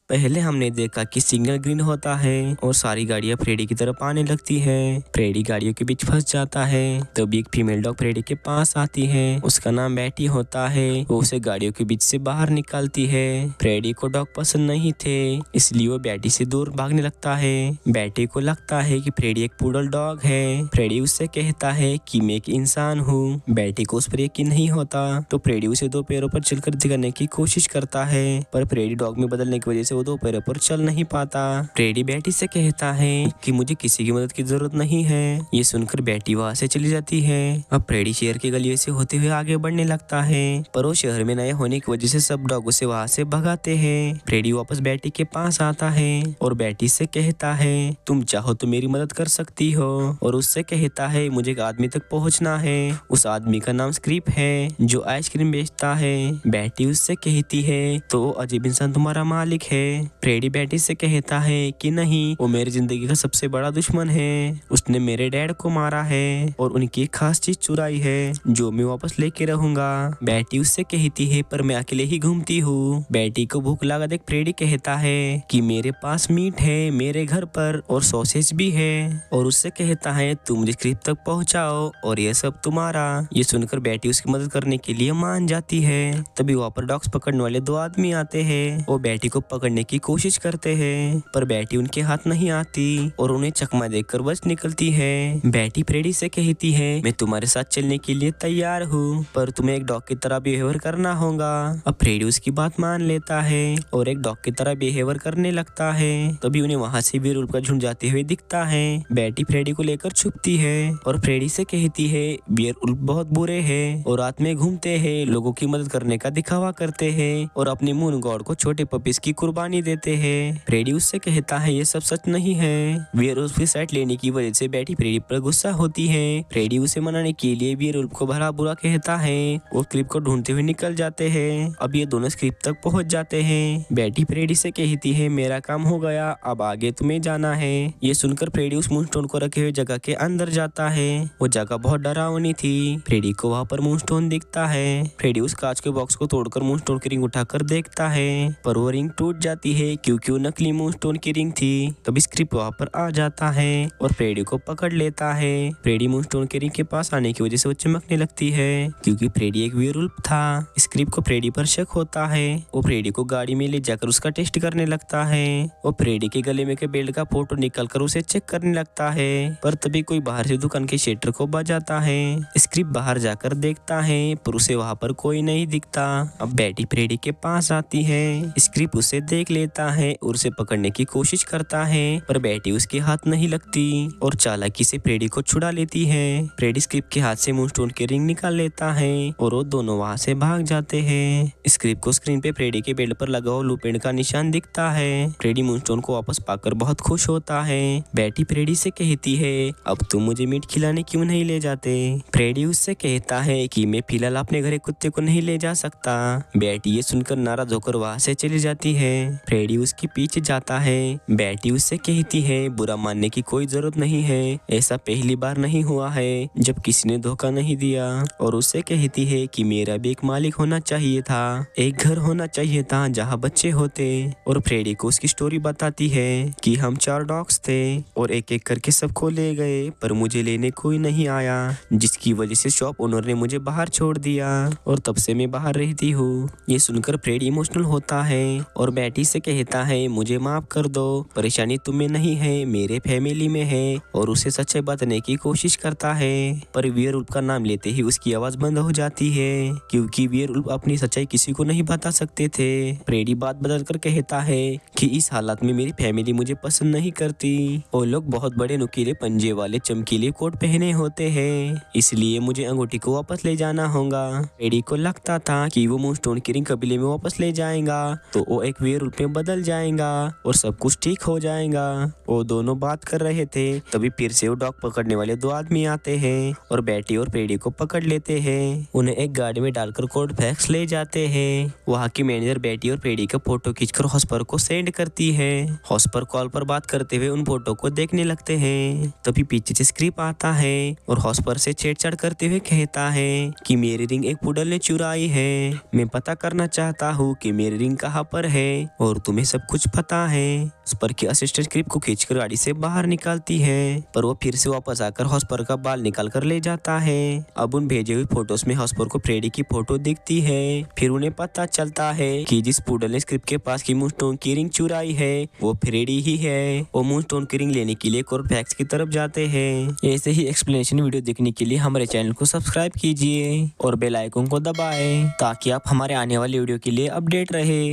पहले हमने देखा कि सिग्नल ग्रीन होता है और सारी गाड़ियां फ्रेडी की तरफ आने लगती है। फ्रेडी गाड़ियों के बीच फंस जाता है। तभी एक फीमेल डॉग फ्रेडी के पास आती है। उसका नाम बैटी होता है। वो उसे गाड़ियों के बीच से बाहर निकालती है। फ्रेडी को डॉग पसंद नहीं थे, इसलिए वो बैटी से दूर भागने लगता है। बैटी को लगता है कि फ्रेडी एक पूडल डॉग है। फ्रेडी उससे कहता है कि मैं एक इंसान हूँ। बैटी को उस पर यकीन नहीं होता, तो फ्रेडी उसे दो पैरों पर चलकर दिखाने की कोशिश करता है, पर फ्रेडी डॉग में बदलने की वजह से वो दो पैरों पर चल नहीं पाता। फ्रेडी बैटी से कहता है कि मुझे किसी की मदद की जरूरत नहीं है। ये सुनकर बैटी वहाँ से चली जाती है। अब फ्रेडी शहर की गलियों से होते हुए आगे बढ़ने लगता है, पर वो शहर में नए होने की वजह से सब डॉग उसे वहाँ से भगाते हैं। फ्रेडी वापस बैटी के पास आता है और बैटी से कहता है तुम चाहो तो मेरी मदद कर सकती हो, और उससे कहता है मुझे एक आदमी तक पहुँचना है। उस आदमी का नाम स्क्रिप है जो आइसक्रीम बेचता है। बैटी उससे कहती है तो अजीब इंसान तुम्हारा मालिक है। फ्रेडी बैटी से कहता है कि नहीं, वो मेरी जिंदगी का सबसे बड़ा दुश्मन है। उसने मेरे डैड को मारा है और उनकी एक खास चीज चुराई है जो मैं वापस लेके रहूंगा। बैटी उससे कहती है पर मैं अकेले ही घूमती हूँ। बैटी को भूख लगा देख फ्रेडी कहता है कि मेरे पास मीट है मेरे घर पर और सॉसेज भी है, और उससे कहता है तुम मुझे स्क्रिप तक पहुँचाओ और ये सब तुम्हारा। ये सुनकर बैटी उसकी मदद करने के लिए मान जाती है। तभी वहाँ पर डॉग्स पकड़ने वाले दो आदमी आते हैं। वो बैटी को पकड़ने की कोशिश करते हैं, पर बैटी उनके हाथ नहीं आती और उन्हें चकमा देकर बच निकलती है। बैटी फ्रेडी से कहती है मैं तुम्हारे साथ चलने के लिए तैयार हूँ, पर तुम्हें एक डॉग की तरह बिहेवियर करना होगा। अब फ्रेडी उसकी बात मान लेता है और एक डॉग की तरह बिहेवियर करने लगता है। तभी उन्हें वहाँ से वेयरवुल्फ का झुंड जाते हुए दिखता है। बैटी फ्रेडी को लेकर छुपती है और फ्रेडी से कहती है वेयरवुल्फ बहुत बुरे हैं और रात में घूमते हैं, लोगों की मदद करने का दिखावा करते हैं और अपने मून गॉड को छोटे पपीज की कुर्बानी देते हैं। फ्रेडी उससे कहता है ये सब सच नहीं है। वेयरवुल्फ की साइड लेने की वजह से बैटी फ्रेडी पर गुस्सा होती है। फ्रेडी उसे मनाने के लिए वेयरवुल्फ को भला बुरा कहता है। वो स्क्रिप को ढूंढते हुए निकल जाते हैं। अब ये दोनों स्क्रिप तक पहुंच जाते हैं। बैटी फ्रेडी से कहती है मेरा काम हो गया, अब आगे तुम्हें जाना है। ये सुनकर फ्रेडी उस मूनस्टोन को रखे हुए जगह के अंदर जाता है। वो जगह बहुत डरावनी थी। फ्रेडी को वहाँ पर मूनस्टोन दिखता है। फ्रेडी उस कांच के बॉक्स को तोड़कर मूनस्टोन की रिंग उठाकर देखता है, पर वो रिंग टूट जाती है क्योंकि वो नकली मूनस्टोन की रिंग थी। तभी स्क्रिप वहाँ पर आ जाता है और फ्रेडी को पकड़ लेता है। फ्रेडी मूनस्टोन की रिंग के पास आने की वजह से वो चमकने लगती है क्योंकि फ्रेडी एक वेयरवुल्फ था। स्क्रिप को फ्रेडी पर शक होता है। वो फ्रेडी को गाड़ी में ले जाकर उसका टेस्ट करने लगता है। वो फ्रेडी के गले में के बेल्ट का फोटो निकालकर उसे चेक करने लगता है, पर तभी कोई बाहर से दुकान के शटर को बजाता है। स्क्रिप बाहर जाकर देखता है पर उसे वहाँ पर कोई नहीं दिखता। अब बैटी फ्रेडी के पास आती है। स्क्रिप उसे देख लेता है और उसे पकड़ने की कोशिश करता है, पर बैटी उसके हाथ नहीं लगती और चालाकी से फ्रेडी को छुड़ा लेती है। फ्रेडी स्क्रिप के हाथ से मूनस्टोन की रिंग निकाल लेता है और वो दोनों वहाँ से भाग जाते हैं। स्क्रिप को स्क्रीन पे फ्रेडी के बेल्ट पर लगा हुआ लूपेंट का निशान दिखता है। फ्रेडी मूनस्टोन को वापस पाकर बहुत खुश होता है। बैटी फ्रेडी से कहती है अब तुम मुझे मीट खिलाने क्यों नहीं ले जाते। फ्रेडी उससे कहता है कि मैं फिलहाल अपने घर कुत्ते को नहीं ले जा सकता। बैटी ये सुनकर नाराज होकर वहाँ से चली जाती है। फ्रेडी उसके पीछे जाता है। बैटी उससे कहती है बुरा मानने की कोई जरूरत नहीं है, ऐसा पहली बार नहीं हुआ है जब किसी ने धोखा नहीं दिया, और उससे कहती है कि मेरा भी एक मालिक होना चाहिए था, एक घर होना चाहिए था जहाँ बच्चे होते। और फ्रेडी को उसकी स्टोरी बताती है कि हम 4 डॉग्स थे और एक एक करके सबको ले गए, पर मुझे लेने कोई नहीं आया, जिसकी वजह से शॉप ओनर ने मुझे बाहर छोड़ दिया और तब से मैं बाहर रहती हूँ। ये सुनकर फ्रेडी इमोशनल होता है और बैटी से कहता है मुझे माफ कर दो, परेशानी तुम्हें नहीं है मेरे फैमिली में है, और उसे सच्चाई बताने की कोशिश करता है। पर वेयरवुल्फ का नाम लेते ही उसकी आवाज बंद हो जाती है क्योंकि वेयरवुल्फ अपनी सच्चाई किसी को नहीं बता सकते थे। फ्रेडी बात बदल कर कहता है कि इस हालत में मेरी फैमिली मुझे पसंद नहीं करती। वो लोग बहुत बड़े नुकीले पंजे वाले चमकीले कोट पहने होते हैं, इसलिए मुझे अंगूठी को वापस ले जाना होगा। फ्रेडी को लगता था कि वो मूनस्टोन की रिंग कबीले में वापस ले जाएगा तो वो एक वेयरवुल्फ में बदल जाएगा और सब कुछ ठीक हो जाएगा। वो दोनों बात कर रहे थे तभी फिर से वो डॉग पकड़ने वाले 2 आदमी आते हैं और बैटी और फ्रेडी को पकड़ लेते हैं। उन्हें एक गाड़ी में डालकर कोर्ट फैक्स ले जाते हैं। वहाँ की मैनेजर बैटी और फ्रेडी का फोटो खींचकर हॉस्पर को सेंड करती है। हॉस्पर कॉल पर बात करते हुए उन फोटो को देखने लगते हैं। तभी पीछे से स्क्रिप आता है और हॉस्पर से छेड़छाड़ करते हुए कहता है कि मेरी रिंग एक पुडल ने चुराई है, मैं पता करना चाहता हूँ कि मेरी रिंग कहाँ पर है और तुम्हें सब कुछ पता है। हॉस्पर की असिस्टेंट क्रिप को खींचकर गाड़ी से बाहर निकालती है, पर वो फिर से वापस आकर हॉस्पर का बाल निकाल कर ले जाता है। अब उन भेजे हुए फोटोज में हॉस्पर को फ्रेडी की फोटो दिखती है। फिर उन्हें पता चलता है कि जिस पुडल ने स्क्रिप के पास की मूनस्टोन की रिंग चुराई है वो फ्रेडी ही है। वो मूनस्टोन की रिंग लेने के लिए कोर्फैक्स की तरफ जाते हैं। ऐसे ही एक्सप्लेनेशन वीडियो देखने के लिए हमारे चैनल को सब्सक्राइब कीजिए और बेल आइकन को दबाएं ताकि आप हमारे आने वाले वीडियो के लिए अपडेट रहे।